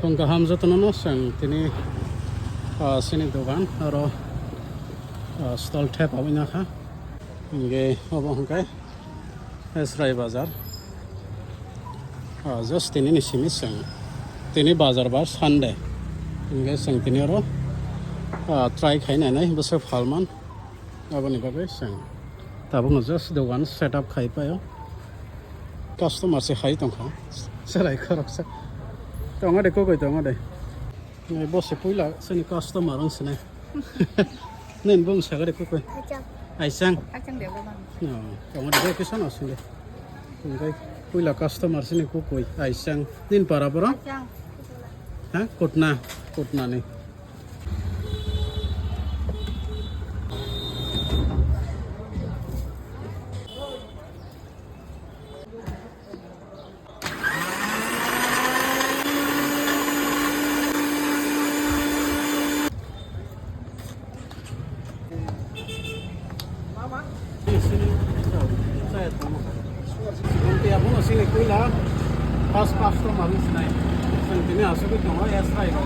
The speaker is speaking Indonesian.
Kung kaham jatuh no sang tini sini dogan aro stall tap awalnya kah? Ini apa hongkai? Esrai bazar. Just tini sini sang tini bazar bar Sunday. Ini sang tini aro try kain nai besar falman. Apa nih bagai sang? Tapi just dogan setup kai pa yo. Customer sih kai tongkang. Serai korok sa. Tongga deh kok tongga deh. Ini bos sepuluh sini customer orang sini. Nen bung saya deh kok. Aisang. Acang dia berapa? Tongga deh kesana sini. Ini pula customer sini kok. Aisang. Nen para. Acang. Hah? Kotna nih. Sini, saya tahu. Nanti aku sini kuila pas customer sini. Sini asal itu nggak ya saya.